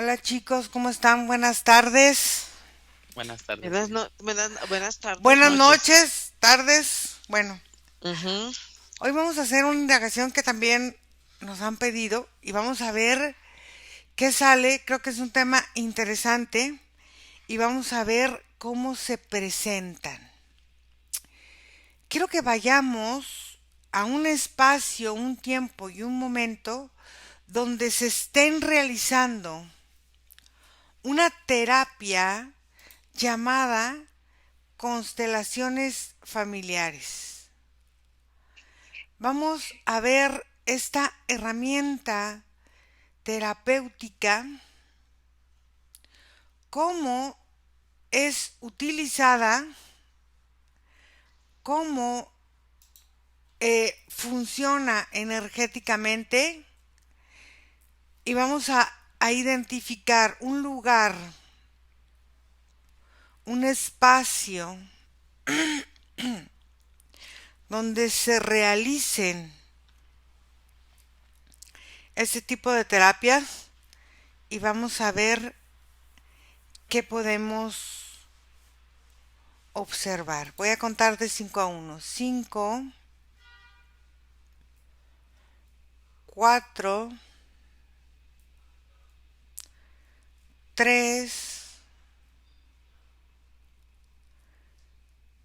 Hola chicos, ¿cómo están? Buenas tardes. Buenas tardes, Buenas, Iria. buenas tardes, Buenas noches. noches, tardes. Bueno, Ujú. hoy vamos a hacer una indagación que también nos han pedido y vamos a ver qué sale. Creo que es un tema interesante y vamos a ver cómo se presentan. Quiero que vayamos a un espacio, un tiempo y un momento donde se estén realizando una terapia llamada constelaciones familiares. Vamos a ver esta herramienta terapéutica, cómo es utilizada, cómo funciona energéticamente y vamos a identificar un lugar, un espacio donde se realicen este tipo de terapias y vamos a ver qué podemos observar. Voy a contar de 5 a uno. 5, 4, 3,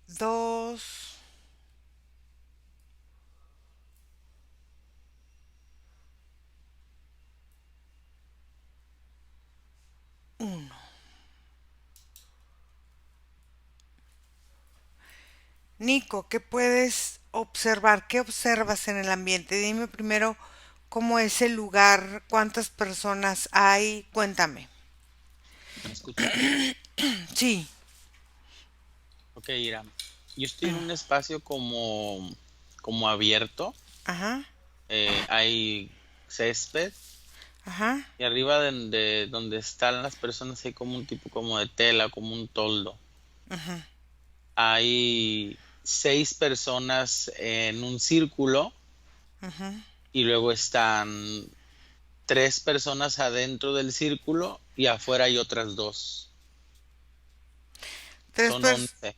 2, 1. Nico, ¿qué puedes observar? ¿Qué observas en el ambiente? Dime primero cómo es el lugar, cuántas personas hay. Cuéntame. ¿Me escuchas? Sí. Ok, Ira. Yo estoy en un espacio como abierto. Ajá. Hay césped Ajá. y arriba de donde están las personas hay como un tipo como de tela, como un toldo. Hay 6 personas en un círculo y luego están 3 personas adentro del círculo y afuera hay otras dos. Tres, Son pers- 11.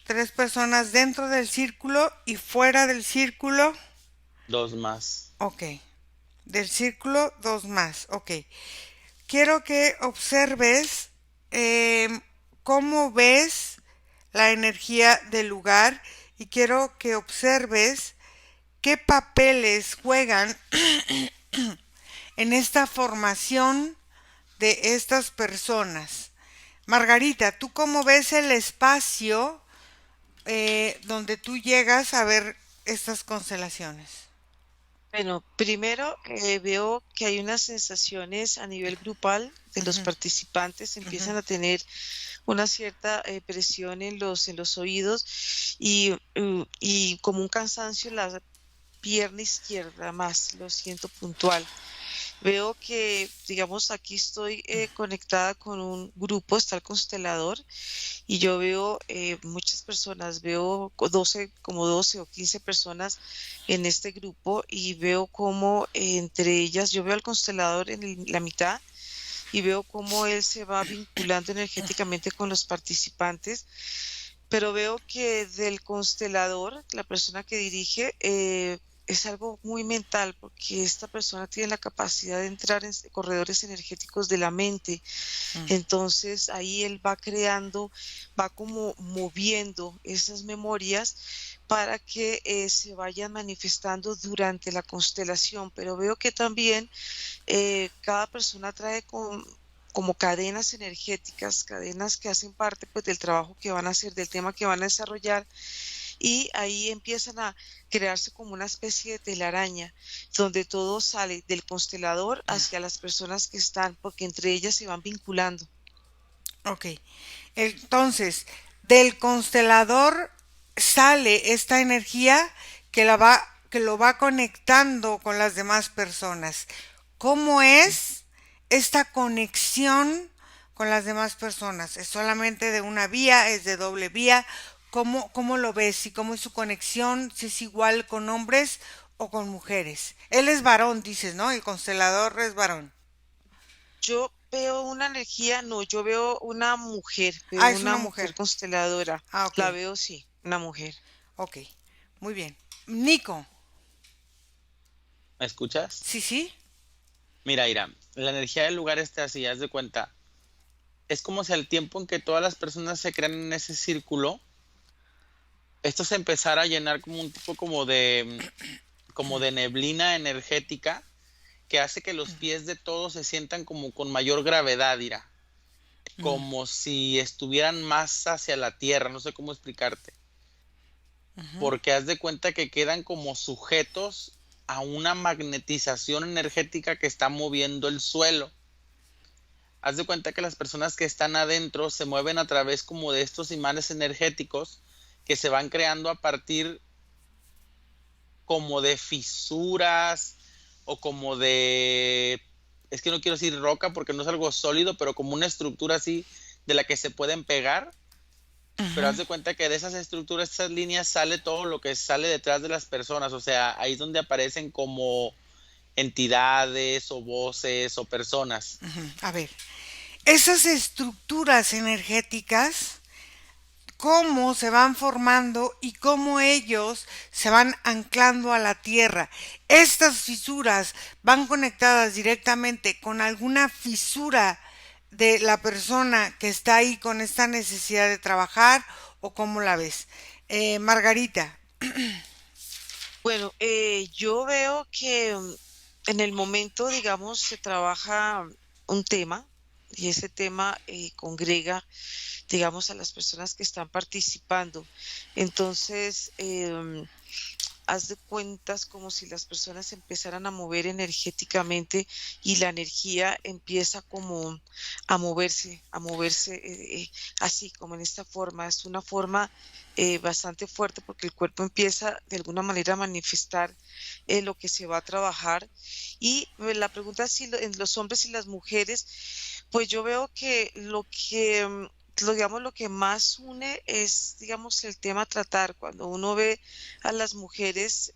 tres personas dentro del círculo y fuera del círculo. Dos más. Ok. Del círculo, dos más. Ok. Quiero que observes cómo ves la energía del lugar y quiero que observes qué papeles juegan en esta formación de estas personas. Margarita, ¿tú cómo ves el espacio donde tú llegas a ver estas constelaciones? Bueno, primero veo que hay unas sensaciones a nivel grupal de los participantes, empiezan a tener una cierta presión en los oídos y como un cansancio en la pierna izquierda más, lo siento puntual. Veo que, digamos, aquí estoy conectada con un grupo, está el constelador, y yo veo muchas personas, veo 12, como 12 o 15 personas en este grupo y veo cómo entre ellas, yo veo al constelador en la mitad y veo cómo él se va vinculando energéticamente con los participantes, pero veo que del constelador, la persona que dirige, es algo muy mental, porque esta persona tiene la capacidad de entrar en corredores energéticos de la mente. Entonces ahí él va creando, va como moviendo esas memorias para que se vayan manifestando durante la constelación. Pero veo que también cada persona trae como cadenas energéticas, cadenas que hacen parte pues del trabajo que van a hacer, del tema que van a desarrollar, y ahí empiezan a crearse como una especie de telaraña, donde todo sale del constelador hacia las personas que están, porque entre ellas se van vinculando. Ok. Entonces, del constelador sale esta energía que lo va conectando con las demás personas. ¿Cómo es esta conexión con las demás personas? ¿Es solamente de una vía? ¿Es de doble vía? ¿Cómo lo ves? ¿Y cómo es su conexión? ¿Si es igual con hombres o con mujeres? Él es varón, dices, ¿no? El constelador es varón. yo veo una energía, no, yo veo Ah, veo es una una mujer. mujer consteladora. Ah, ok. La veo, sí, una mujer. Ok. Muy bien. Nico. ¿Me escuchas? Sí, sí. Mira, Ira, la energía del lugar está así, haz de cuenta. Es como si al tiempo en que todas las personas se crean en ese círculo, esto se empezara a llenar como un tipo como de neblina energética que hace que los pies de todos se sientan como con mayor gravedad, Ira. Mm, Como si estuvieran más hacia la tierra, no sé cómo explicarte. ujú. Porque haz de cuenta que quedan como sujetos a una magnetización energética que está moviendo el suelo. Haz de cuenta que las personas que están adentro se mueven a través como de estos imanes energéticos que se van creando a partir como de fisuras o como de, es que no quiero decir roca porque no es algo sólido, pero como una estructura así de la que se pueden pegar. Pero Ujú. haz de cuenta que de esas estructuras, esas líneas, sale todo lo que sale detrás de las personas. O sea, ahí es donde aparecen como entidades o voces o personas. A ver, esas estructuras energéticas, cómo se van formando y cómo ellos se van anclando a la tierra. Estas fisuras van conectadas directamente con alguna fisura de la persona que está ahí con esta necesidad de trabajar o cómo la ves. Margarita. Bueno, yo veo que en el momento, digamos, se trabaja un tema y ese tema congrega, digamos, a las personas que están participando. Entonces, haz de cuentas como si las personas se empezaran a mover energéticamente y la energía empieza como a moverse así como en esta forma. Es una forma bastante fuerte porque el cuerpo empieza de alguna manera a manifestar lo que se va a trabajar. Y la pregunta es si en los hombres y las mujeres, pues yo veo que digamos, lo que más une es, digamos, el tema a tratar. Cuando uno ve a las mujeres,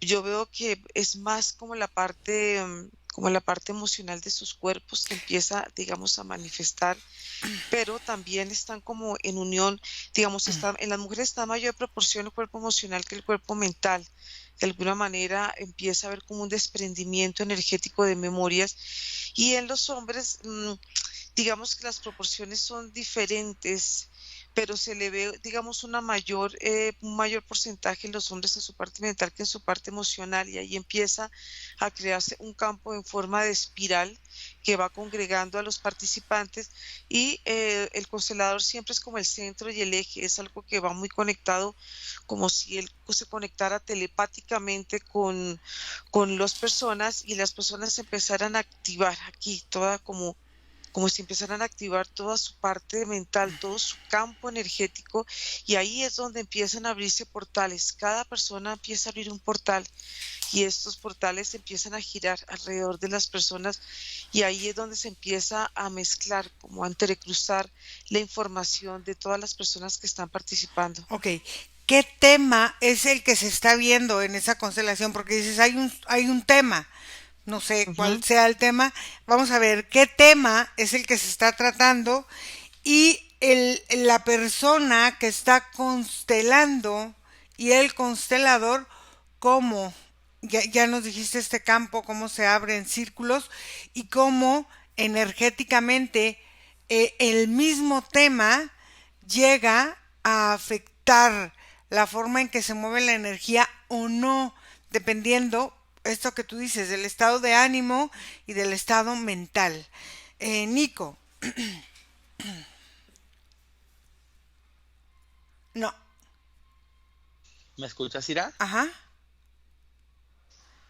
yo veo que es más como la parte emocional de sus cuerpos que empieza, digamos, a manifestar, pero también están como en unión, digamos, en las mujeres está en mayor proporción el cuerpo emocional que el cuerpo mental. De alguna manera empieza a haber como un desprendimiento energético de memorias y en los hombres, digamos que las proporciones son diferentes, pero se le ve, digamos, un mayor porcentaje en los hombres en su parte mental que en su parte emocional, y ahí empieza a crearse un campo en forma de espiral que va congregando a los participantes y el constelador siempre es como el centro y el eje, es algo que va muy conectado, como si él se conectara telepáticamente con las personas y las personas empezaran a activar aquí toda como si empezaran a activar toda su parte mental, todo su campo energético, y ahí es donde empiezan a abrirse portales. Cada persona empieza a abrir un portal y estos portales empiezan a girar alrededor de las personas y ahí es donde se empieza a mezclar, como a entrecruzar la información de todas las personas que están participando. Ok. ¿Qué tema es el que se está viendo en esa constelación? Porque dices, hay un tema. No sé cuál Ujú. sea el tema. Vamos a ver qué tema es el que se está tratando y la persona que está constelando y el constelador, cómo, ya nos dijiste este campo, cómo se abre en círculos y cómo energéticamente el mismo tema llega a afectar la forma en que se mueve la energía o no, dependiendo esto que tú dices, del estado de ánimo y del estado mental. Nico, no, ¿Me escuchas, Ira? ajá,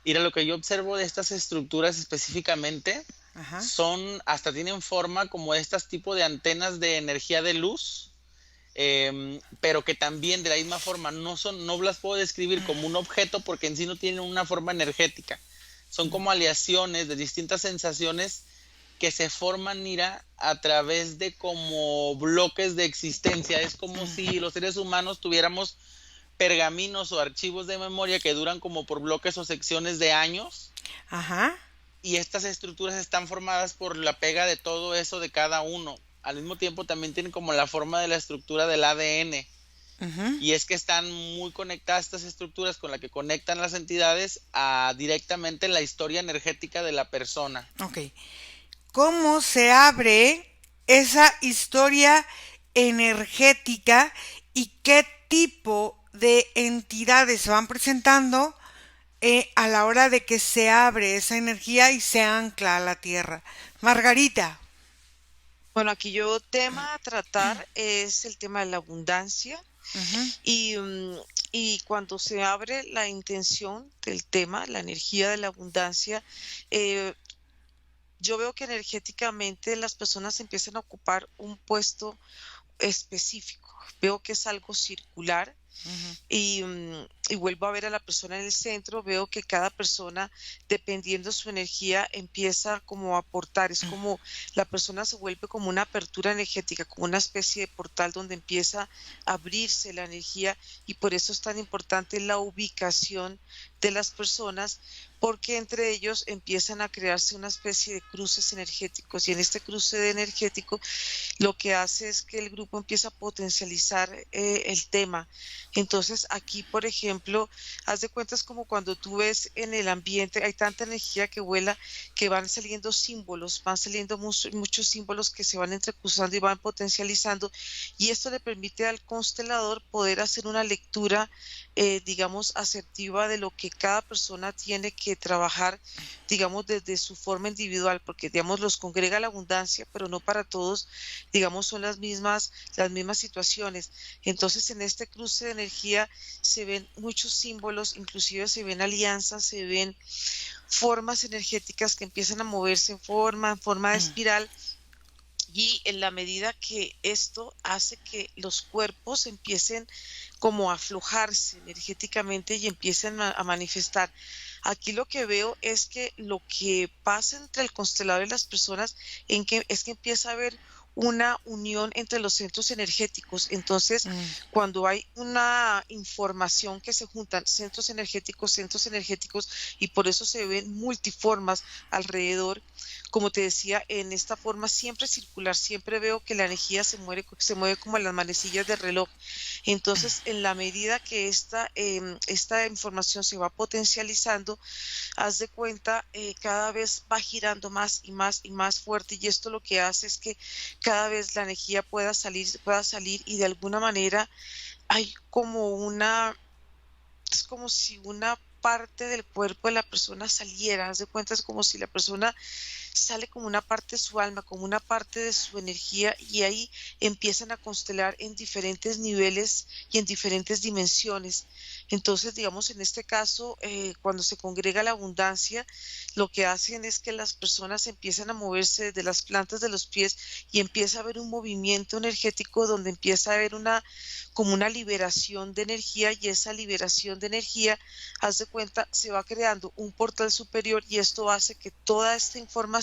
Ira, lo que yo observo de estas estructuras específicamente ajá, hasta tienen forma como estas tipos de antenas de energía de luz, pero que también de la misma forma no las puedo describir como un objeto porque en sí no tienen una forma energética. Son como aleaciones de distintas sensaciones que se forman, Ira, a través de como bloques de existencia. Es como si los seres humanos tuviéramos pergaminos o archivos de memoria que duran como por bloques o secciones de años, ajá, y estas estructuras están formadas por la pega de todo eso de cada uno. Al mismo tiempo también tienen como la forma de la estructura del ADN. Ujú. Y es que están muy conectadas estas estructuras con la que conectan las entidades a directamente la historia energética de la persona. Ok. ¿Cómo se abre esa historia energética y qué tipo de entidades se van presentando a la hora de que se abre esa energía y se ancla a la tierra? Margarita. Bueno, aquí yo tema a tratar es el tema de la abundancia Ujú, y, y cuando se abre la intención del tema, la energía de la abundancia, eh, yo veo que energéticamente las personas empiezan a ocupar un puesto específico. Veo que es algo circular ujú, y vuelvo a ver a la persona en el centro, veo que cada persona, dependiendo su energía, empieza como a aportar, es como la persona se vuelve como una apertura energética, como una especie de portal donde empieza a abrirse la energía y por eso es tan importante la ubicación de las personas porque entre ellos empiezan a crearse una especie de cruces energéticos y en este cruce de energético lo que hace es que el grupo empieza a potencializar el tema. Entonces, aquí, por ejemplo, haz de cuenta es como cuando tú ves en el ambiente, hay tanta energía que vuela que van saliendo símbolos, van saliendo muchos símbolos que se van entrecruzando y van potencializando, y esto le permite al constelador poder hacer una lectura, digamos, asertiva de lo que cada persona tiene que trabajar, digamos, desde su forma individual, porque, digamos, los congrega la abundancia, pero no para todos digamos, son las mismas situaciones. Entonces, en este cruce de energía se ven muchos símbolos, inclusive se ven alianzas, se ven formas energéticas que empiezan a moverse en forma de espiral, y en la medida que esto hace que los cuerpos empiecen como a aflojarse energéticamente y empiecen a manifestar. Aquí lo que veo es que lo que pasa entre el constelador y las personas es que empieza a haber una unión entre los centros energéticos. Entonces, mm, cuando hay una información que se juntan centros energéticos, y por eso se ven multiformas alrededor, como te decía, en esta forma siempre circular, siempre veo que la energía se mueve como las manecillas del reloj. Entonces, en la medida que esta información se va potencializando, haz de cuenta, cada vez va girando más y más y más fuerte, y esto lo que hace es que cada vez la energía pueda salir y de alguna manera hay como es como si una parte del cuerpo de la persona saliera, haz de cuenta, es como si la persona sale como una parte de su alma, como una parte de su energía, y ahí empiezan a constelar en diferentes niveles y en diferentes dimensiones. Entonces, digamos, en este caso, cuando se congrega la abundancia, lo que hacen es que las personas empiezan a moverse desde las plantas de los pies y empieza a haber un movimiento energético donde empieza a haber como una liberación de energía, y esa liberación de energía, haz de cuenta, se va creando un portal superior, y esto hace que toda esta información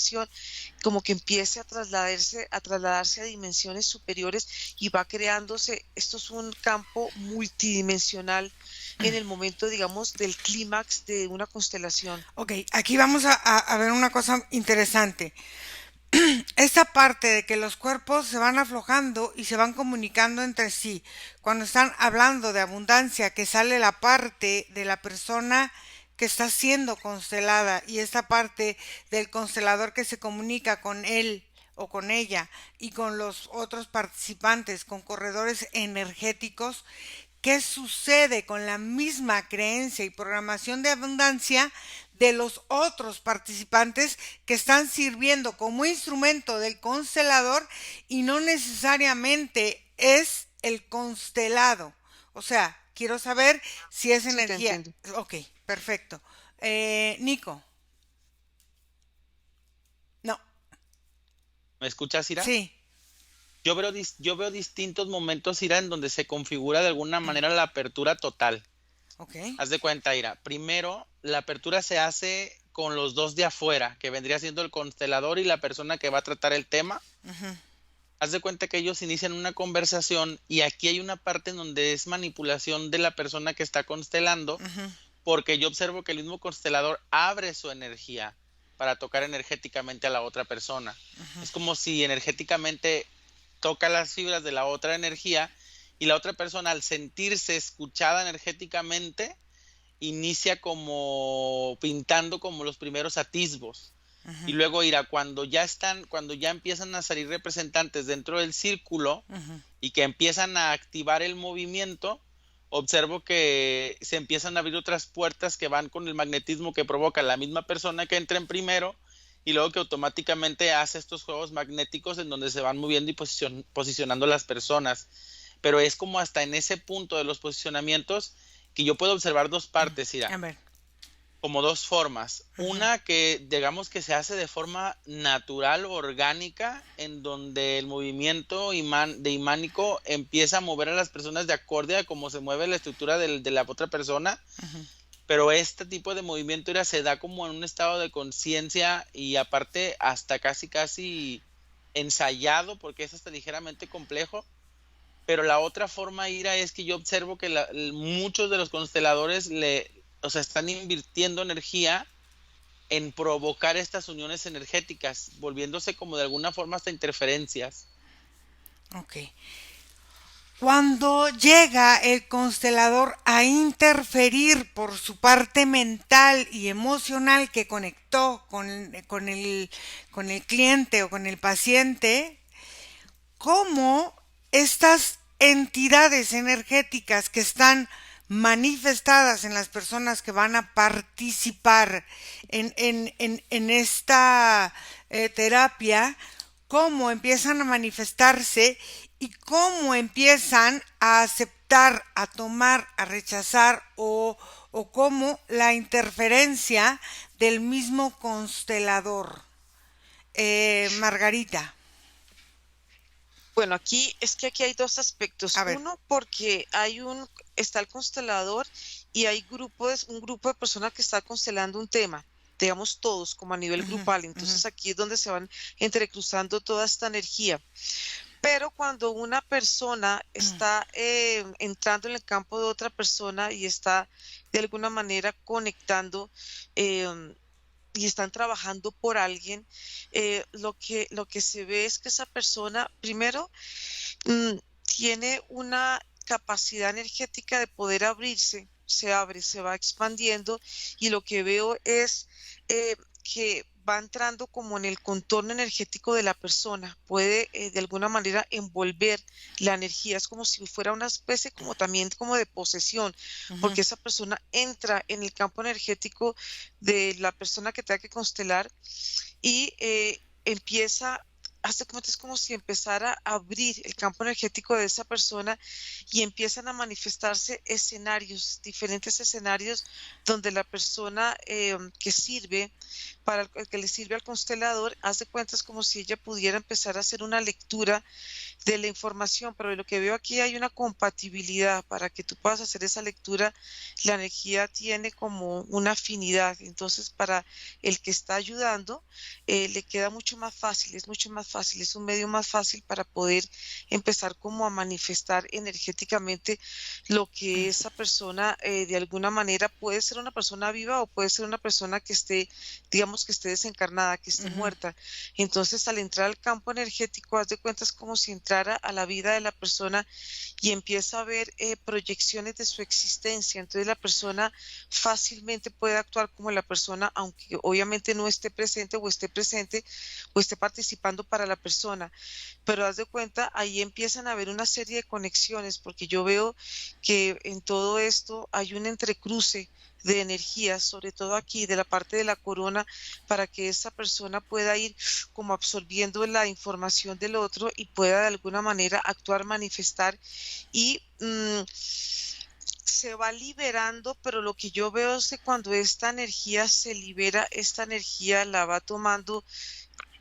como que empiece a trasladarse a dimensiones superiores, y va creándose, esto es un campo multidimensional en el momento, digamos, del clímax de una constelación. ok, aquí vamos a ver una cosa interesante. Esta parte de que los cuerpos se van aflojando y se van comunicando entre sí. Cuando están hablando de abundancia, que sale la parte de la persona que está siendo constelada y esta parte del constelador que se comunica con él o con ella y con los otros participantes, con corredores energéticos, ¿qué sucede con la misma creencia y programación de abundancia de los otros participantes que están sirviendo como instrumento del constelador y no necesariamente es el constelado? O sea, quiero saber si es Sí, te energía. entiendo. Ok, perfecto. Nico, no, ¿Me escuchas, Ira? sí, Yo veo distintos momentos, Ira, en donde se configura de alguna manera la apertura total. ok. Haz de cuenta, Ira. Primero, la apertura se hace con los dos de afuera, que vendría siendo el constelador y la persona que va a tratar el tema. Ujú, Haz de cuenta que ellos inician una conversación y aquí hay una parte en donde es manipulación de la persona que está constelando, ujú, porque yo observo que el mismo constelador abre su energía. para tocar energéticamente a la otra persona. Es como si energéticamente toca las fibras de la otra energía y la otra persona, al sentirse escuchada energéticamente, inicia como pintando como los primeros atisbos. Y luego irá cuando ya empiezan a salir representantes dentro del círculo y que empiezan a activar el movimiento, observo que se empiezan a abrir otras puertas que van con el magnetismo que provoca la misma persona que entra en primero, y luego que automáticamente hace estos juegos magnéticos en donde se van moviendo y posicionando las personas. Pero es como hasta en ese punto de los posicionamientos que yo puedo observar dos partes, Ira, A ver. como dos formas. Una que digamos que se hace de forma natural, orgánica, en donde el movimiento imánico empieza a mover a las personas de acorde a cómo se mueve la estructura de la otra persona. Pero este tipo de movimiento se da como en un estado de conciencia y aparte hasta casi ensayado, porque es hasta ligeramente complejo. Pero la otra forma, Ira, es que yo observo que muchos de los consteladores están invirtiendo energía en provocar estas uniones energéticas, volviéndose como de alguna forma hasta interferencias. Ok. Cuando llega el constelador a interferir por su parte mental y emocional que conectó con el cliente o con el paciente, ¿cómo estas entidades energéticas que están manifestadas en las personas que van a participar en esta terapia, cómo empiezan a manifestarse y cómo empiezan a aceptar, a tomar, a rechazar o cómo la interferencia del mismo constelador? Margarita. Bueno, aquí hay dos aspectos. A ver. Uno, porque está el constelador y hay un grupo de personas que está constelando un tema, digamos todos, como a nivel grupal. Entonces aquí es donde se van entrecruzando toda esta energía. Pero cuando una persona está entrando en el campo de otra persona y está de alguna manera conectando, y están trabajando por alguien, lo que se ve es que esa persona, primero, tiene una capacidad energética de poder abrirse, se abre, se va expandiendo, y lo que veo es que va entrando como en el contorno energético de la persona, puede de alguna manera envolver la energía, es como si fuera una especie también como de posesión, porque esa persona entra en el campo energético de la persona que tenga que constelar y empieza, hace como es como si empezara a abrir el campo energético de esa persona y empiezan a manifestarse escenarios, diferentes escenarios donde la persona que sirve, para el que le sirve al constelador, hace cuentas como si ella pudiera empezar a hacer una lectura de la información, pero de lo que veo aquí hay una compatibilidad para que tú puedas hacer esa lectura. La energía tiene como una afinidad, entonces para el que está ayudando le queda mucho más fácil, es mucho más fácil, es un medio más fácil para poder empezar como a manifestar energéticamente lo que esa persona de alguna manera puede ser una persona viva o puede ser una persona que esté, digamos que esté desencarnada, que esté muerta. Entonces al entrar al campo energético, haz de cuenta es como si entrara a la vida de la persona y empieza a ver proyecciones de su existencia. Entonces la persona fácilmente puede actuar como la persona, aunque obviamente no esté presente o esté participando para la persona, pero haz de cuenta, ahí empiezan a haber una serie de conexiones, porque yo veo que en todo esto hay un entrecruce de energías, sobre todo aquí de la parte de la corona, para que esa persona pueda ir como absorbiendo la información del otro y pueda de alguna manera actuar, manifestar y se va liberando, pero lo que yo veo es que cuando esta energía se libera, esta energía la va tomando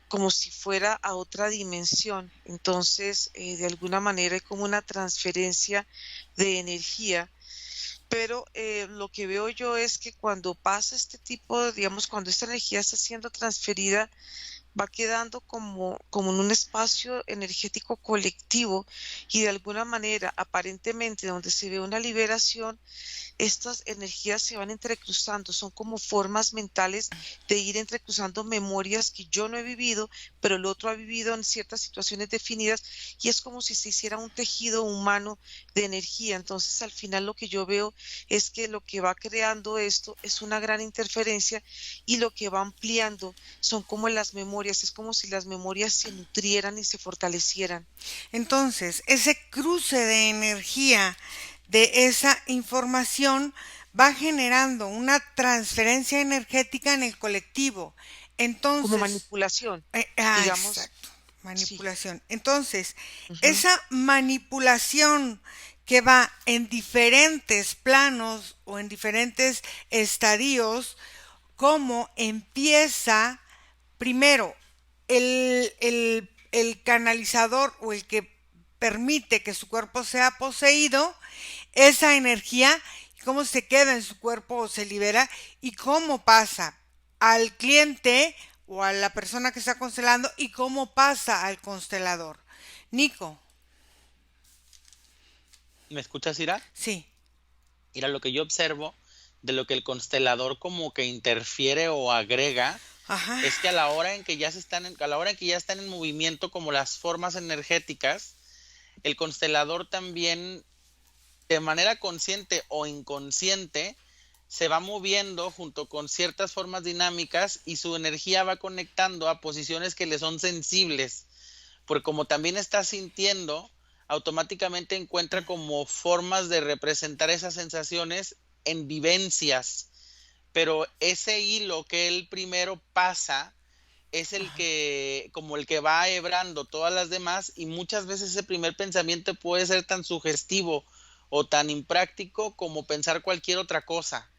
como si fuera a otra dimensión. Entonces, de alguna manera hay como una transferencia de energía. Pero lo que veo yo es que cuando pasa este tipo, digamos, cuando esta energía está siendo transferida, va quedando como en un espacio energético colectivo y de alguna manera, aparentemente, donde se ve una liberación, estas energías se van entrecruzando, son como formas mentales de ir entrecruzando memorias que yo no he vivido, pero el otro ha vivido en ciertas situaciones definidas y es como si se hiciera un tejido humano de energía. Entonces, al final lo que yo veo es que lo que va creando esto es una gran interferencia y lo que va ampliando son como las memorias, es como si las memorias se nutrieran y se fortalecieran. Entonces, ese cruce de energía de esa información va generando una transferencia energética en el colectivo. Como Entonces, manipulación, digamos, exacto, sí. manipulación. Entonces, Ujú. esa manipulación que va en diferentes planos o en diferentes estadios, cómo empieza primero el canalizador o el que permite que su cuerpo sea poseído, esa energía, cómo se queda en su cuerpo o se libera y cómo pasa al cliente o a la persona que está constelando y cómo pasa al constelador. Nico, ¿Me escuchas, Ira? sí, Mira, lo que yo observo de lo que el constelador como que interfiere o agrega ajá, es que a la hora en que ya a la hora en que ya están en movimiento como las formas energéticas, el constelador también de manera consciente o inconsciente se va moviendo junto con ciertas formas dinámicas y su energía va conectando a posiciones que le son sensibles, porque como también está sintiendo, automáticamente encuentra como formas de representar esas sensaciones en vivencias, pero ese hilo que él primero pasa es el ajá, que, como el que va hebrando todas las demás, y muchas veces ese primer pensamiento puede ser tan sugestivo o tan impráctico como pensar cualquier otra cosa.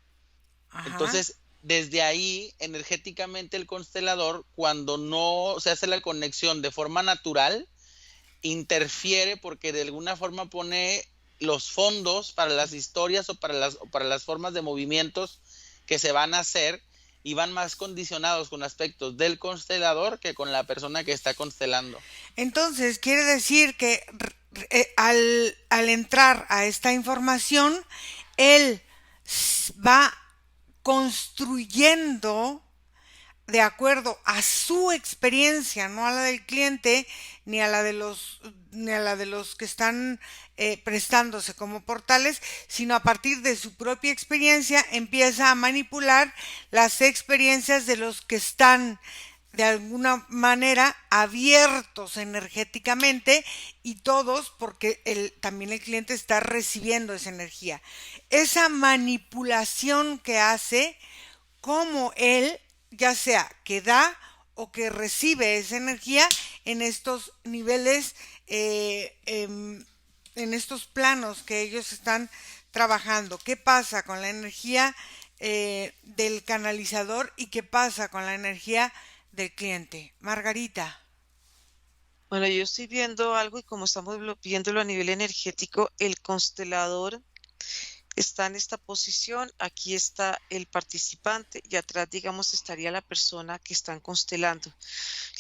ajá, Entonces, desde ahí, energéticamente el constelador, cuando no se hace la conexión de forma natural, interfiere porque de alguna forma pone los fondos para las historias o para las formas de movimientos que se van a hacer y van más condicionados con aspectos del constelador que con la persona que está constelando. entonces, quiere decir que al entrar a esta información, él va construyendo de acuerdo a su experiencia, no a la del cliente ni a la de los que están prestándose como portales, sino a partir de su propia experiencia empieza a manipular las experiencias de los que están de alguna manera abiertos energéticamente y todos porque también el cliente está recibiendo esa energía. Esa manipulación que hace, como él, ya sea que da o que recibe esa energía en estos niveles, en estos planos que ellos están trabajando. ¿Qué pasa con la energía del canalizador y qué pasa con la energía del cliente? Margarita. Bueno, yo estoy viendo algo y como estamos viéndolo a nivel energético, el constelador está en esta posición, aquí está el participante y atrás, digamos, estaría la persona que están constelando.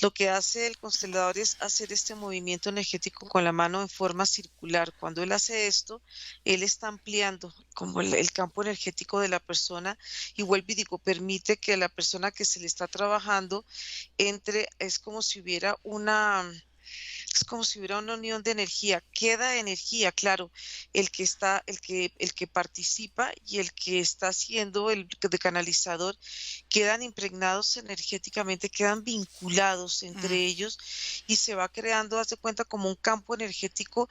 Lo que hace el constelador es hacer este movimiento energético con la mano en forma circular. Cuando él hace esto, él está ampliando como el campo energético de la persona y vuelve y digo, permite que la persona que se le está trabajando entre, es como si hubiera una unión de energía, queda energía, claro, el que participa y el que está haciendo el de canalizador quedan impregnados energéticamente, quedan vinculados Mm, entre ellos y se va creando, haz de cuenta, como un campo energético,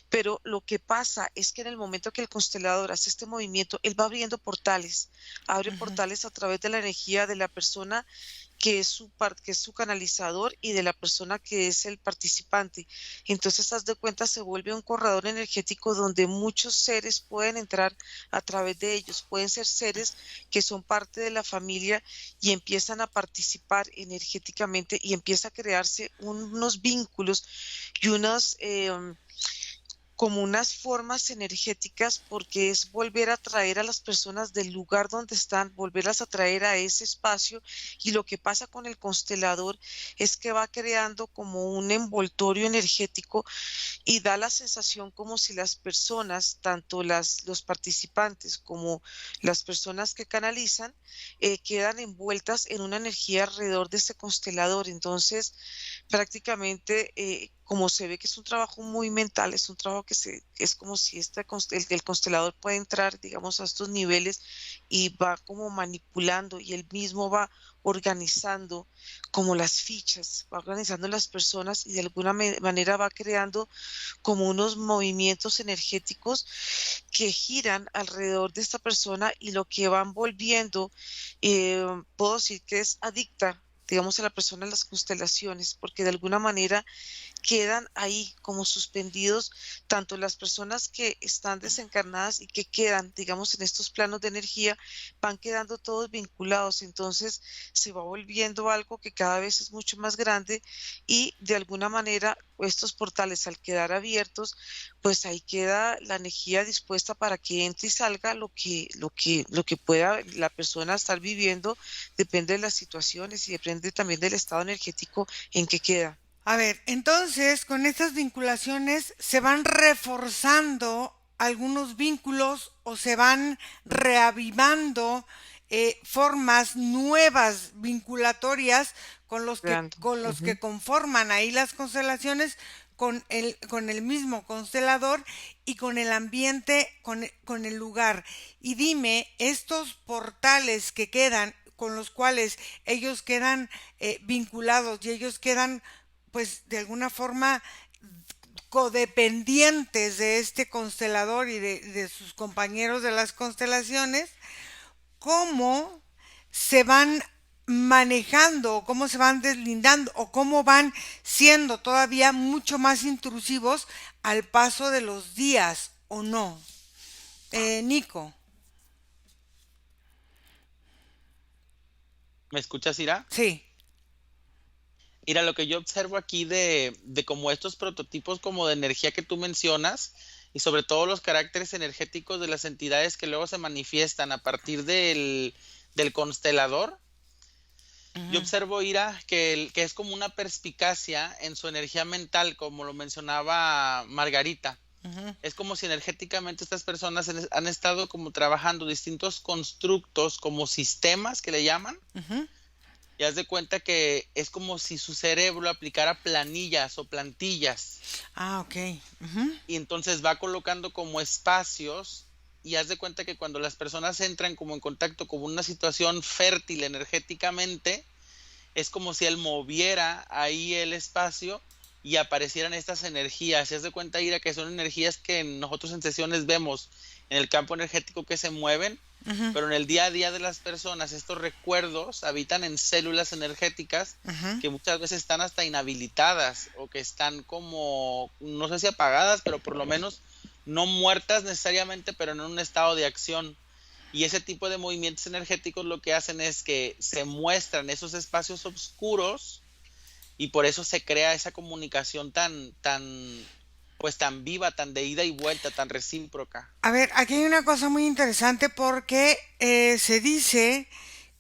pero lo que pasa es que en el momento que el constelador hace este movimiento, él va abriendo portales, abre ujú. portales a través de la energía de la persona que es su canalizador y de la persona que es el participante. Entonces, haz de cuenta, se vuelve un corredor energético donde muchos seres pueden entrar a través de ellos. Pueden ser seres que son parte de la familia y empiezan a participar energéticamente y empieza a crearse unos vínculos y unos como unas formas energéticas, porque es volver a traer a las personas del lugar donde están, volverlas a traer a ese espacio. Y lo que pasa con el constelador es que va creando como un envoltorio energético y da la sensación como si las personas, tanto los participantes como las personas que canalizan, quedan envueltas en una energía alrededor de este constelador. Entonces, prácticamente, como se ve que es un trabajo muy mental, es un trabajo es como si el constelador puede entrar, digamos, a estos niveles y va como manipulando y él mismo va organizando como las fichas, va organizando las personas y de alguna manera va creando como unos movimientos energéticos que giran alrededor de esta persona y lo que van volviendo, puedo decir que es adicta, digamos, a la persona a las constelaciones, porque de alguna manera quedan ahí como suspendidos, tanto las personas que están desencarnadas y que quedan, digamos, en estos planos de energía, van quedando todos vinculados. Entonces se va volviendo algo que cada vez es mucho más grande y de alguna manera estos portales, al quedar abiertos, pues ahí queda la energía dispuesta para que entre y salga lo que pueda la persona estar viviendo. Depende de las situaciones y depende también del estado energético en que queda. A ver, entonces con estas vinculaciones se van reforzando algunos vínculos o se van reavivando formas nuevas vinculatorias Creando. con los que Ujú. conforman ahí las constelaciones con el mismo constelador y con el ambiente, con el lugar. Y dime, estos portales que quedan, con los cuales ellos quedan vinculados y ellos quedan pues de alguna forma codependientes de este constelador y de sus compañeros de las constelaciones, cómo se van manejando o cómo se van deslindando o cómo van siendo todavía mucho más intrusivos al paso de los días o no. Nico, ¿Me escuchas, Ira? sí. Mira, lo que yo observo aquí de como estos prototipos como de energía que tú mencionas y sobre todo los caracteres energéticos de las entidades que luego se manifiestan a partir del constelador, yo Ujú, observo, Ira, que es como una perspicacia en su energía mental, como lo mencionaba Margarita. ujú, Es como si energéticamente estas personas han estado como trabajando distintos constructos como sistemas que le llaman. ujú. Y haz de cuenta que es como si su cerebro aplicara planillas o plantillas. Ah, ok. Ujú, Y entonces va colocando como espacios. Y haz de cuenta que cuando las personas entran como en contacto con una situación fértil energéticamente, es como si él moviera ahí el espacio y aparecieran estas energías. Y haz de cuenta, Ira, que son energías que nosotros en sesiones vemos en el campo energético que se mueven, ujú, pero en el día a día de las personas estos recuerdos habitan en células energéticas ujú. que muchas veces están hasta inhabilitadas o que están como, no sé si apagadas, pero por lo menos no muertas necesariamente, pero en un estado de acción. Y ese tipo de movimientos energéticos lo que hacen es que se muestran esos espacios oscuros y por eso se crea esa comunicación pues tan viva, tan de ida y vuelta, tan recíproca. A ver, aquí hay una cosa muy interesante porque se dice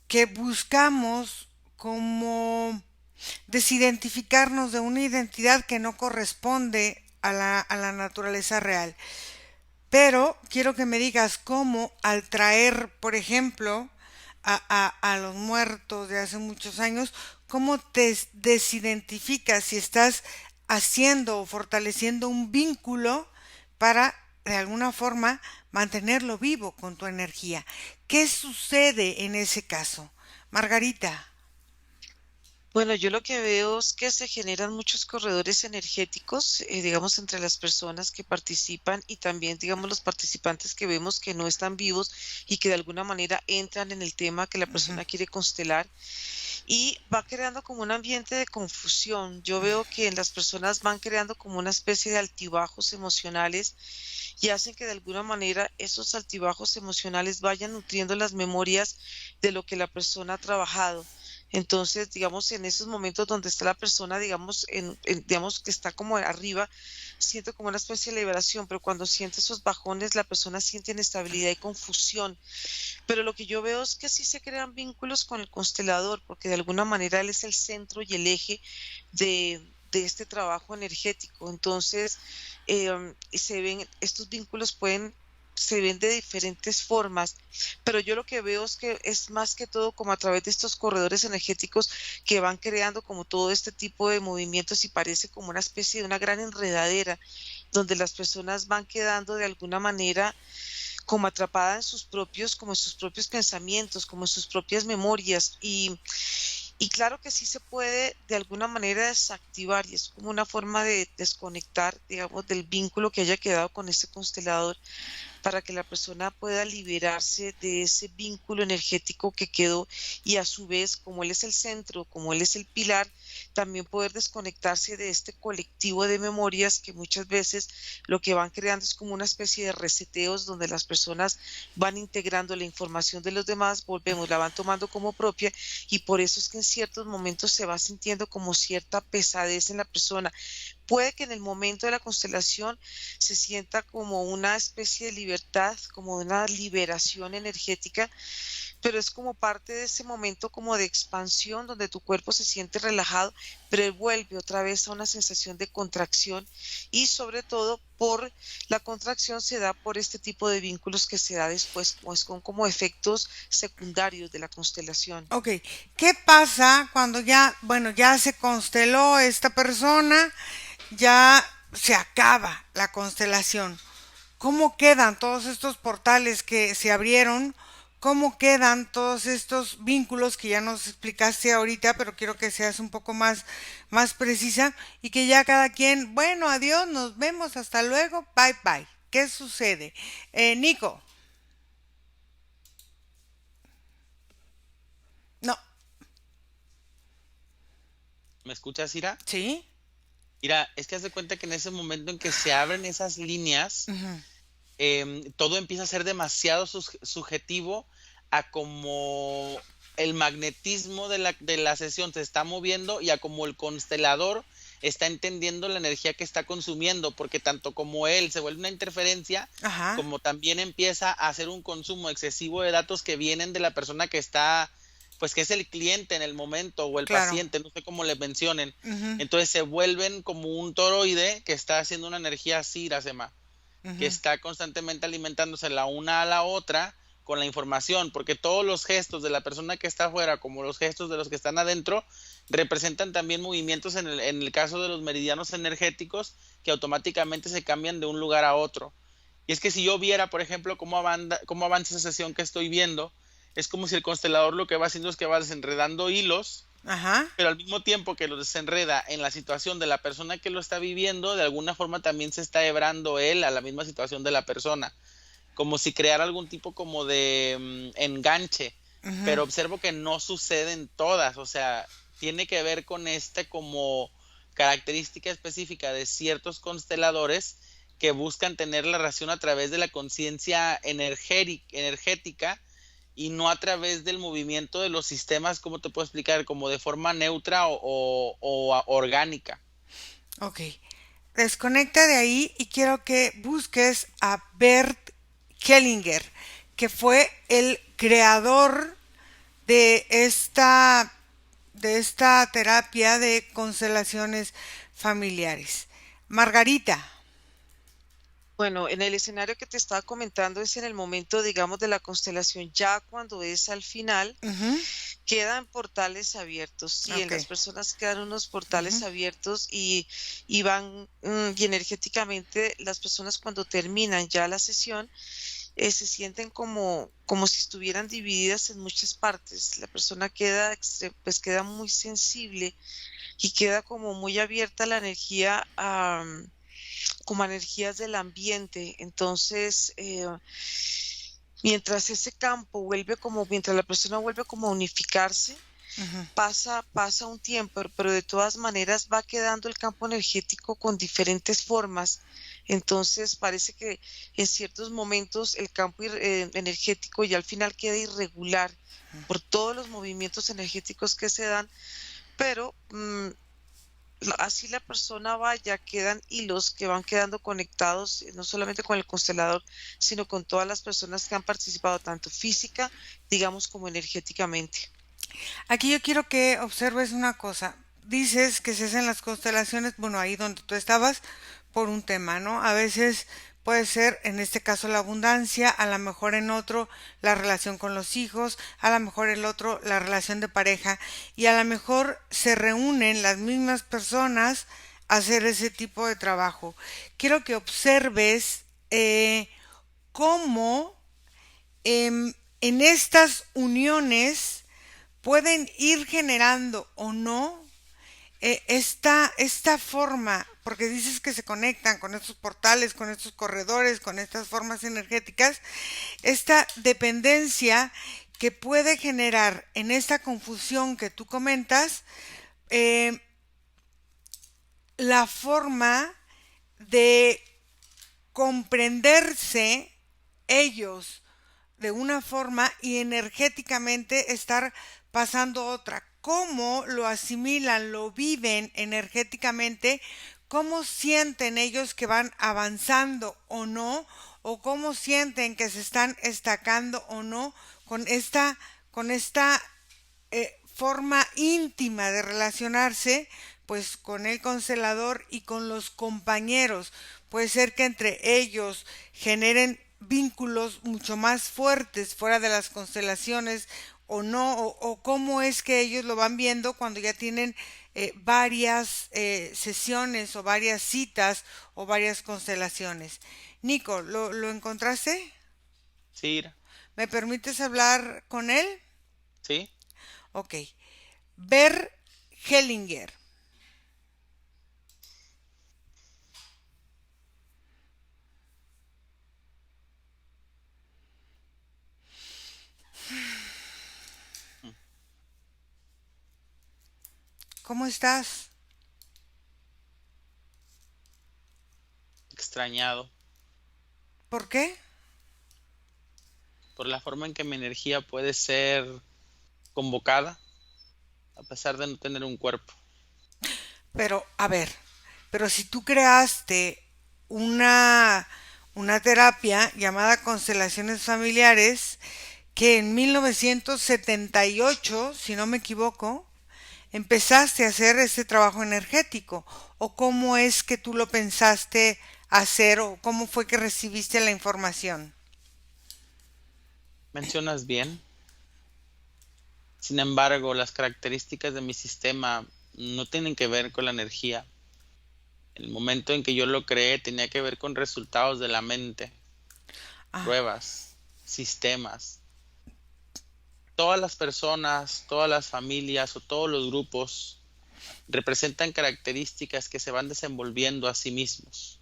que buscamos como desidentificarnos de una identidad que no corresponde a la naturaleza real. Pero quiero que me digas cómo al traer, por ejemplo, a los muertos de hace muchos años, cómo te desidentificas si estás haciendo o fortaleciendo un vínculo para, de alguna forma, mantenerlo vivo con tu energía. ¿Qué sucede en ese caso? Margarita. Bueno, yo lo que veo es que se generan muchos corredores energéticos, digamos, entre las personas que participan y también, digamos, los participantes que vemos que no están vivos y que de alguna manera entran en el tema que la Ujú, persona quiere constelar y va creando como un ambiente de confusión. Yo veo que en las personas van creando como una especie de altibajos emocionales y hacen que de alguna manera esos altibajos emocionales vayan nutriendo las memorias de lo que la persona ha trabajado. Entonces, digamos, en esos momentos donde está la persona, digamos, digamos que está como arriba, siente como una especie de liberación, pero cuando siente esos bajones, la persona siente inestabilidad y confusión. Pero lo que yo veo es que sí se crean vínculos con el constelador, porque de alguna manera él es el centro y el eje de este trabajo energético. Entonces, estos vínculos se ven de diferentes formas, pero yo lo que veo es que es más que todo como a través de estos corredores energéticos que van creando como todo este tipo de movimientos y parece como una especie de una gran enredadera donde las personas van quedando de alguna manera como atrapada como en sus propios pensamientos, como en sus propias memorias y claro que sí se puede de alguna manera desactivar y es como una forma de desconectar, digamos, del vínculo que haya quedado con ese constelador para que la persona pueda liberarse de ese vínculo energético que quedó y a su vez, como él es el centro, como él es el pilar, también poder desconectarse de este colectivo de memorias que muchas veces lo que van creando es como una especie de reseteos donde las personas van integrando la información de los demás, volvemos, la van tomando como propia y por eso es que en ciertos momentos se va sintiendo como cierta pesadez en la persona. Puede que en el momento de la constelación se sienta como una especie de libertad, como una liberación energética, pero es como parte de ese momento como de expansión donde tu cuerpo se siente relajado, pero él vuelve otra vez a una sensación de contracción y sobre todo por la contracción se da por este tipo de vínculos que se da después, pues con como efectos secundarios de la constelación. Ok, ¿qué pasa cuando ya, bueno, ya se consteló esta persona, ya se acaba la constelación? ¿Cómo quedan todos estos portales que se abrieron? ¿Cómo quedan todos estos vínculos que ya nos explicaste ahorita, pero quiero que seas un poco más precisa y que ya cada quien, bueno, adiós, nos vemos, hasta luego, bye bye. ¿Qué sucede? Nico, no, ¿Me escuchas, Ira? ¿sí? Mira, es que haz de cuenta que en ese momento en que se abren esas líneas, Ujú. todo empieza a ser demasiado subjetivo a como el magnetismo de la sesión se está moviendo y a como el constelador está entendiendo la energía que está consumiendo, porque tanto como él se vuelve una interferencia, Ajá, como también empieza a hacer un consumo excesivo de datos que vienen de la persona que está, pues que es el cliente en el momento o el claro. paciente, no sé cómo le mencionen. Ujú, Entonces se vuelven como un toroide que está haciendo una energía así, Iracema, que ujú. está constantemente alimentándose la una a la otra con la información, porque todos los gestos de la persona que está afuera, como los gestos de los que están adentro, representan también movimientos en el caso de los meridianos energéticos que automáticamente se cambian de un lugar a otro. Y es que si yo viera, por ejemplo, cómo avanza esa sesión que estoy viendo, es como si el constelador lo que va haciendo es que va desenredando hilos, Ajá, pero al mismo tiempo que lo desenreda en la situación de la persona que lo está viviendo, de alguna forma también se está hebrando él a la misma situación de la persona, como si creara algún tipo como de enganche, ujú. pero observo que no sucede en todas, o sea, tiene que ver con este como característica específica de ciertos consteladores que buscan tener la ración a través de la conciencia energética y no a través del movimiento de los sistemas, ¿cómo te puedo explicar? Como de forma neutra o orgánica. Ok. Desconecta de ahí y quiero que busques a Bert Hellinger, que fue el creador de esta terapia de constelaciones familiares. Margarita. Bueno, en el escenario que te estaba comentando es en el momento, digamos, de la constelación, ya cuando es al final, Ujú, quedan portales abiertos, sí, en ok. las personas quedan unos portales Ujú, abiertos y van, y energéticamente las personas cuando terminan ya la sesión, se sienten como si estuvieran divididas en muchas partes. La persona queda, pues queda muy sensible y queda como muy abierta la energía como a energías del ambiente. Entonces, mientras ese campo vuelve como, mientras la persona vuelve como a unificarse, ujú. pasa un tiempo, pero de todas maneras va quedando el campo energético con diferentes formas. Entonces parece que en ciertos momentos el campo energético ya al final queda irregular por todos los movimientos energéticos que se dan, pero así la persona vaya, quedan hilos que van quedando conectados, no solamente con el constelador, sino con todas las personas que han participado, tanto física, digamos, como energéticamente. Aquí yo quiero que observes una cosa. Dices que se hacen las constelaciones, bueno, ahí donde tú estabas, por un tema, ¿no? A veces puede ser, en este caso, la abundancia, a lo mejor en otro, la relación con los hijos, a lo mejor el otro, la relación de pareja, y a lo mejor se reúnen las mismas personas a hacer ese tipo de trabajo. Quiero que observes cómo en estas uniones pueden ir generando o no esta forma, porque dices que se conectan con estos portales, con estos corredores, con estas formas energéticas, esta dependencia que puede generar en esta confusión que tú comentas, eh, la forma de comprenderse ellos de una forma y energéticamente estar pasando otra. ¿Cómo lo asimilan, lo viven energéticamente? ¿Cómo sienten ellos que van avanzando o no? ¿O cómo sienten que se están estacando o no con esta forma íntima de relacionarse, pues con el constelador y con los compañeros? Puede ser que entre ellos generen vínculos mucho más fuertes fuera de las constelaciones o no, o cómo es que ellos lo van viendo cuando ya tienen varias sesiones o varias citas o varias constelaciones. Nico, ¿lo encontraste? Sí, Ira. ¿Me permites hablar con él? Sí. Ok. Ver Hellinger. Mm. ¿Cómo estás? Extrañado ¿Por qué? por la forma en que mi energía puede ser convocada a pesar de no tener un cuerpo. Pero, a ver, pero si tú creaste una, una terapia llamada constelaciones familiares, que en 1978, si no me equivoco, empezaste a hacer ese trabajo energético, o cómo es que tú lo pensaste hacer, o cómo fue que recibiste la información. Mencionas bien. Sin embargo, las características de mi sistema no tienen que ver con la energía. El momento en que yo lo creé tenía que ver con resultados de la mente, Ah, pruebas, sistemas. Todas las personas, todas las familias o todos los grupos representan características que se van desenvolviendo a sí mismos,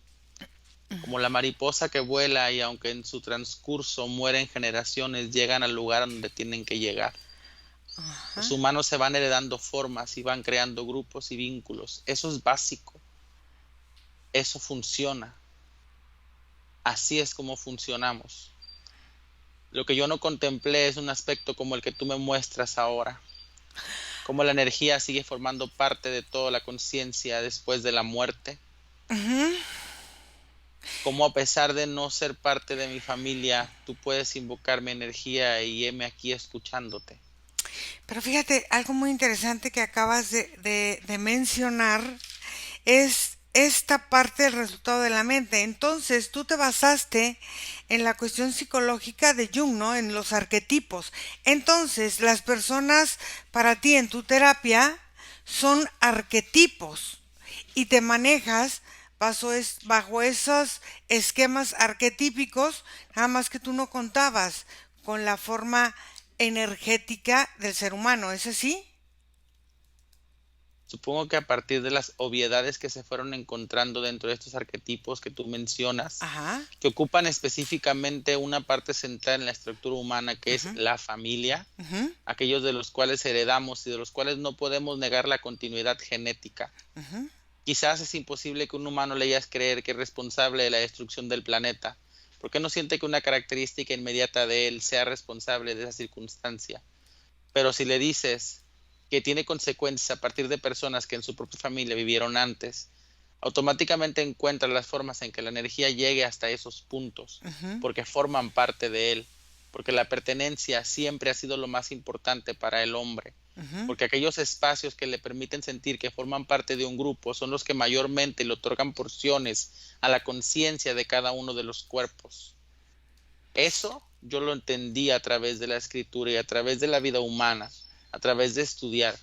como la mariposa que vuela y aunque en su transcurso mueren generaciones, llegan al lugar donde tienen que llegar. Los ajá. humanos se van heredando formas y van creando grupos y vínculos. Eso es básico, eso funciona. Así es como funcionamos. Lo que yo no contemplé es un aspecto como el que tú me muestras ahora, cómo la energía sigue formando parte de toda la conciencia después de la muerte, Ujú. cómo a pesar de no ser parte de mi familia, tú puedes invocar mi energía y heme aquí escuchándote. Pero fíjate, algo muy interesante que acabas de mencionar es esta parte del resultado de la mente. Entonces, tú te basaste en la cuestión psicológica de Jung, ¿no? En los arquetipos. Entonces, las personas para ti en tu terapia son arquetipos y te manejas bajo esos esquemas arquetípicos, nada más que tú no contabas con la forma energética del ser humano, ¿es así? Supongo que a partir de las obviedades que se fueron encontrando dentro de estos arquetipos que tú mencionas, Ajá. que ocupan específicamente una parte central en la estructura humana, que es Ujú, la familia, ujú, aquellos de los cuales heredamos y de los cuales no podemos negar la continuidad genética. ujú. Quizás es imposible que un humano le hayas creer que es responsable de la destrucción del planeta, porque no siente que una característica inmediata de él sea responsable de esa circunstancia. Pero si le dices que tiene consecuencias a partir de personas que en su propia familia vivieron antes, automáticamente encuentra las formas en que la energía llegue hasta esos puntos, Ujú, porque forman parte de él, porque la pertenencia siempre ha sido lo más importante para el hombre, ujú. porque aquellos espacios que le permiten sentir que forman parte de un grupo son los que mayormente le otorgan porciones a la conciencia de cada uno de los cuerpos. Eso yo lo entendí a través de la escritura y a través de la vida humana, a través de estudiar.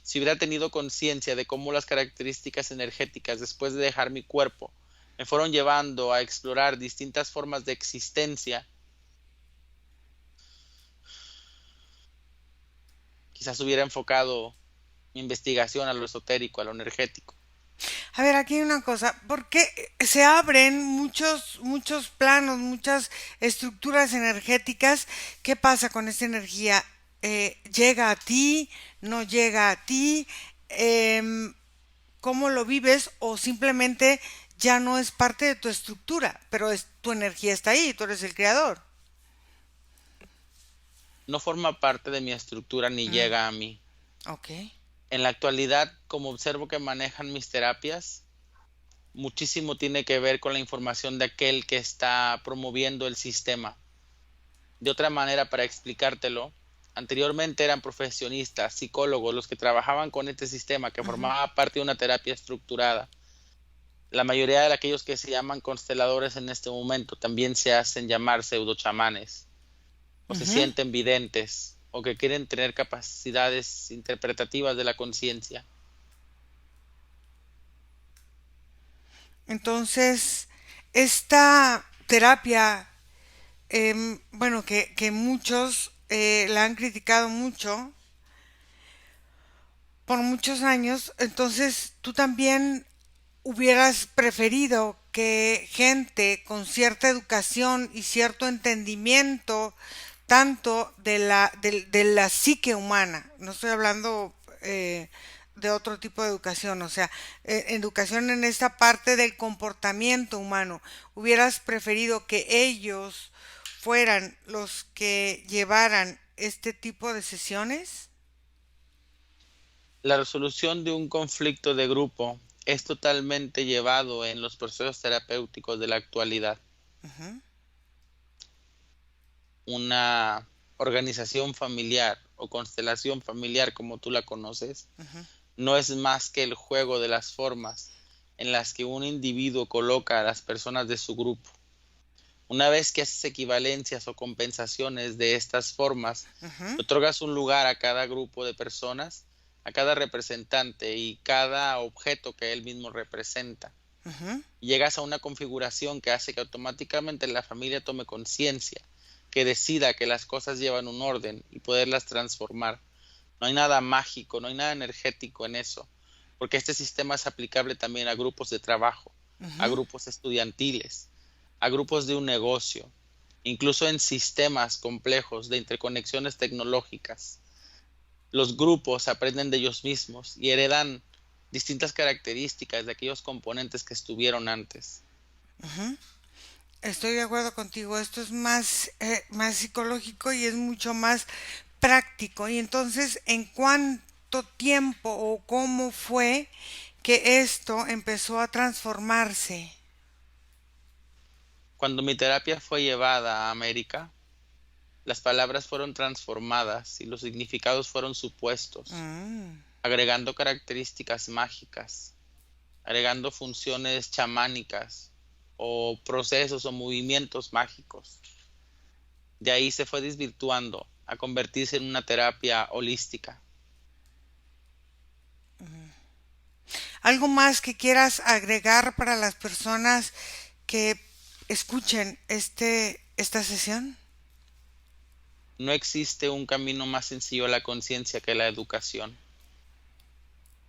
Si hubiera tenido conciencia de cómo las características energéticas después de dejar mi cuerpo me fueron llevando a explorar distintas formas de existencia, quizás hubiera enfocado mi investigación a lo esotérico, a lo energético. A ver, aquí hay una cosa, ¿por qué se abren muchos planos, muchas estructuras energéticas? ¿Qué pasa con esta energía? ¿Llega a ti? ¿No llega a ti? Em, ¿Cómo lo vives? ¿O simplemente ya no es parte de tu estructura, pero tu energía está ahí, tú eres el creador? No forma parte de mi estructura ni Mm, llega a mí. ok. En la actualidad, como observo que manejan mis terapias, muchísimo tiene que ver con la información de aquel que está promoviendo el sistema. De otra manera, para explicártelo, anteriormente eran profesionistas, psicólogos, los que trabajaban con este sistema que Ujú, formaba parte de una terapia estructurada. La mayoría de aquellos que se llaman consteladores en este momento también se hacen llamar pseudochamanes, o se ujú. sienten videntes, o que quieren tener capacidades interpretativas de la conciencia. Entonces, esta terapia, bueno, que muchos la han criticado mucho por muchos años, entonces tú también hubieras preferido que gente con cierta educación y cierto entendimiento tanto de la psique humana, no estoy hablando de otro tipo de educación, o sea, educación en esta parte del comportamiento humano, hubieras preferido que ellos fueran los que llevaran este tipo de sesiones? La resolución de un conflicto de grupo es totalmente llevado en los procesos terapéuticos de la actualidad. Ujú, Una organización familiar o constelación familiar, como tú la conoces, ujú, no es más que el juego de las formas en las que un individuo coloca a las personas de su grupo. Una vez que haces equivalencias o compensaciones de estas formas, ujú, otorgas un lugar a cada grupo de personas, a cada representante y cada objeto que él mismo representa. ujú. Llegas a una configuración que hace que automáticamente la familia tome conciencia, que decida que las cosas llevan un orden y poderlas transformar. No hay nada mágico, no hay nada energético en eso, porque este sistema es aplicable también a grupos de trabajo, a Ujú. grupos estudiantiles, a grupos de un negocio, incluso en sistemas complejos de interconexiones tecnológicas. Los grupos aprenden de ellos mismos y heredan distintas características de aquellos componentes que estuvieron antes. Estoy de acuerdo contigo. Esto es más psicológico y es mucho más práctico. Y entonces, ¿en cuánto tiempo o cómo fue que esto empezó a transformarse? Cuando mi terapia fue llevada a América, las palabras fueron transformadas y los significados fueron supuestos, Mm, agregando características mágicas, agregando funciones chamánicas o procesos o movimientos mágicos. De ahí se fue desvirtuando a convertirse en una terapia holística. ¿Algo más que quieras agregar para las personas que escuchen esta sesión? No existe un camino más sencillo a la conciencia que la educación.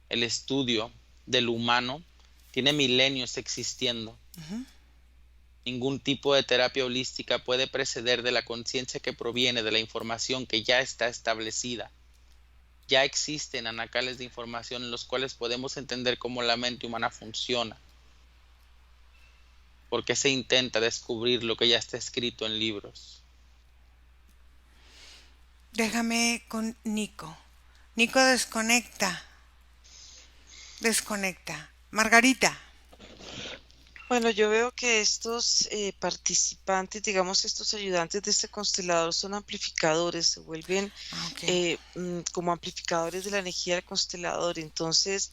El estudio del humano tiene milenios existiendo. Ningún tipo de terapia holística puede preceder de la conciencia que proviene de la información que ya está establecida. Ya existen anacales de información en los cuales podemos entender cómo la mente humana funciona, porque se intenta descubrir lo que ya está escrito en libros. Déjame con Nico. Nico desconecta. Margarita. Bueno, yo veo que estos participantes, digamos, estos ayudantes de este constelador son amplificadores, se vuelven Ok. como amplificadores de la energía del constelador. Entonces,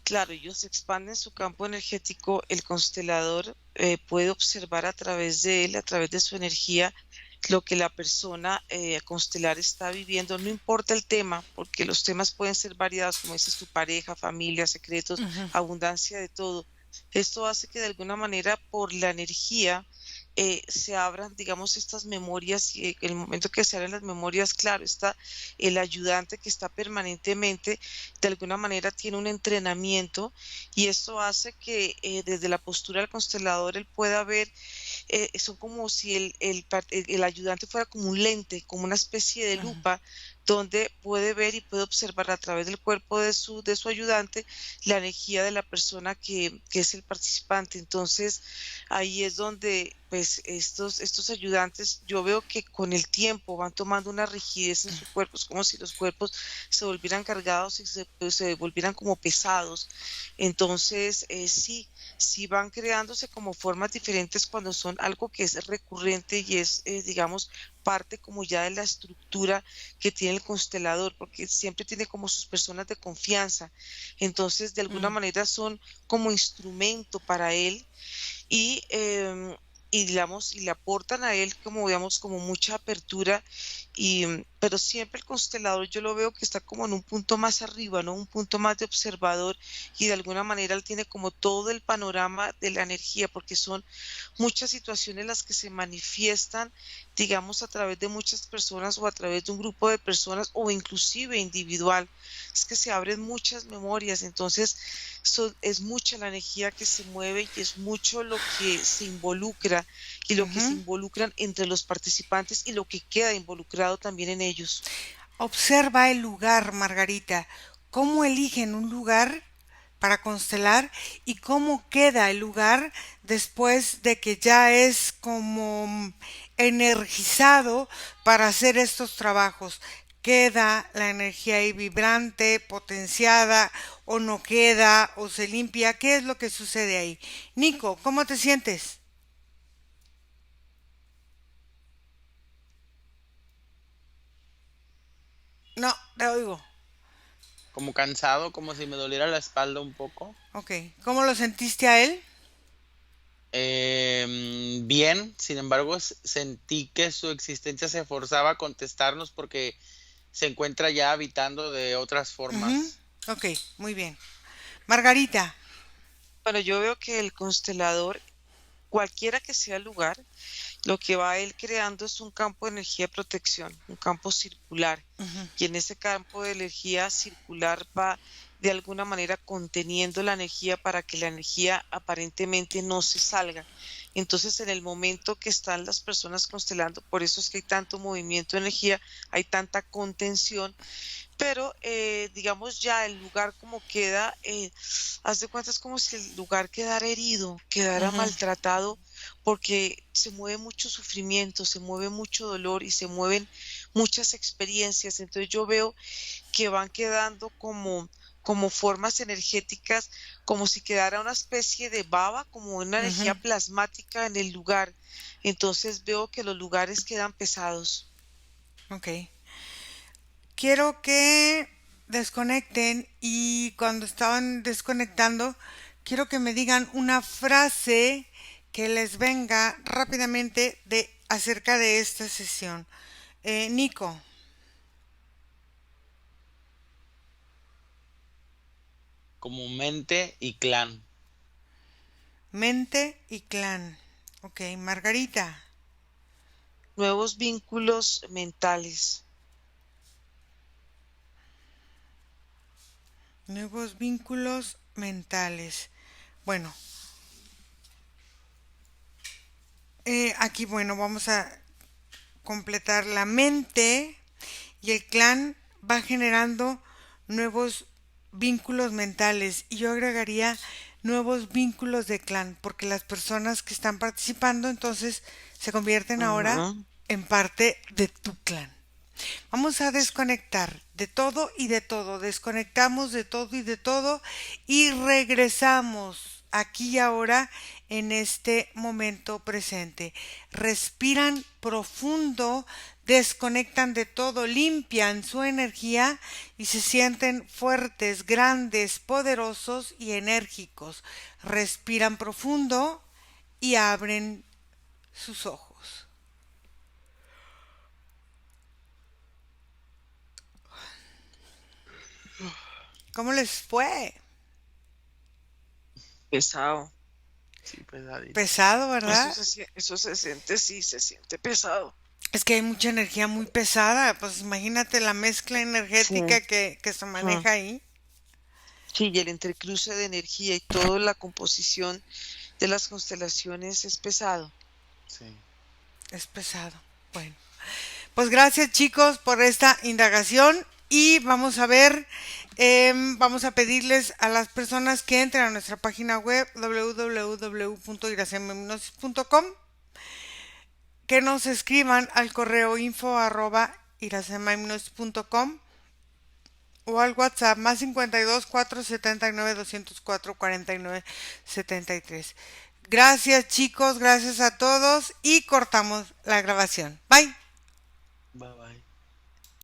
claro, ellos expanden su campo energético, el constelador puede observar a través de él, a través de su energía, lo que la persona constelar está viviendo, no importa el tema, porque los temas pueden ser variados, como dices, tu pareja, familia, secretos, Ujú, abundancia de todo. Esto hace que de alguna manera por la energía se abran, digamos, estas memorias y el momento que se abren las memorias, claro, está el ayudante que está permanentemente, de alguna manera tiene un entrenamiento y esto hace que desde la postura del constelador él pueda ver, son como si el ayudante fuera como un lente, como una especie de ujú, lupa, donde puede ver y puede observar a través del cuerpo de su ayudante la energía de la persona que es el participante. Entonces, ahí es donde pues estos ayudantes, yo veo que con el tiempo van tomando una rigidez en su cuerpo, es como si los cuerpos se volvieran cargados y se volvieran como pesados. Entonces, sí van creándose como formas diferentes cuando son algo que es recurrente y es, digamos, parte como ya de la estructura que tiene el constelador, porque siempre tiene como sus personas de confianza. Entonces, de alguna ujú. manera son como instrumento para él y, y digamos, y le aportan a él como, digamos, como mucha apertura y, pero siempre el constelador yo lo veo que está como en un punto más arriba, ¿no? Un punto más de observador y de alguna manera él tiene como todo el panorama de la energía porque son muchas situaciones las que se manifiestan, digamos, a través de muchas personas o a través de un grupo de personas o inclusive individual. Es que se abren muchas memorias, entonces es mucha la energía que se mueve y es mucho lo que se involucra y lo que se Ujú. involucran entre los participantes y lo que queda involucrado también en ellos. Observa el lugar, Margarita. ¿Cómo eligen un lugar para constelar y cómo queda el lugar después de que ya es como energizado para hacer estos trabajos? ¿Queda la energía ahí vibrante, potenciada o no queda o se limpia? ¿Qué es lo que sucede ahí? Nico, ¿cómo te sientes? No, te oigo. Como cansado, como si me doliera la espalda un poco. Ok, ¿cómo lo sentiste a él? Bien, sin embargo, sentí que su existencia se forzaba a contestarnos porque se encuentra ya habitando de otras Ujú. formas. Ok, muy bien. Margarita. Bueno, yo veo que el constelador, cualquiera que sea el lugar, lo que va él creando es un campo de energía de protección, un campo circular. Ujú, Y en ese campo de energía circular va de alguna manera conteniendo la energía para que la energía aparentemente no se salga. Entonces, en el momento que están las personas constelando, por eso es que hay tanto movimiento de energía, hay tanta contención, pero digamos ya el lugar como queda, haz de cuenta es como si el lugar quedara herido, quedara ujú. maltratado, porque se mueve mucho sufrimiento, se mueve mucho dolor y se mueven muchas experiencias. Entonces yo veo que van quedando como formas energéticas, como si quedara una especie de baba, como una Ujú, energía plasmática en el lugar. Entonces veo que los lugares quedan pesados. ok. Quiero que desconecten y cuando estaban desconectando, quiero que me digan una frase que les venga rápidamente de acerca de esta sesión. Nico, Como mente y clan. mente y clan. Ok, Margarita, Nuevos vínculos mentales. nuevos vínculos mentales. Bueno, aquí bueno, vamos a completar la mente y el clan va generando nuevos vínculos mentales y yo agregaría nuevos vínculos de clan porque las personas que están participando entonces se convierten ahora Ujú. en parte de tu clan. Vamos a desconectar de todo y de todo. Desconectamos de todo y de todo y regresamos aquí y ahora en este momento presente. Respiran profundo, desconectan de todo, limpian su energía y se sienten fuertes, grandes, poderosos y enérgicos. Respiran profundo y abren sus ojos. ¿Cómo les fue? Pesado. Sí, pesadito. Pesado, ¿verdad? Eso se siente, sí, se siente pesado. Es que hay mucha energía muy pesada. Pues imagínate la mezcla energética Sí. que se Ah, maneja ahí. sí, y el entrecruce de energía y toda la composición de las constelaciones es pesado. Sí. Es pesado. Bueno, pues gracias chicos por esta indagación y vamos a ver, vamos a pedirles a las personas que entren a nuestra página web www.irasemhipnosis.com que nos escriban al correo info@irasemhipnosis.com o al WhatsApp más 52 479 204 49 73. Gracias chicos, gracias a todos y cortamos la grabación. Bye.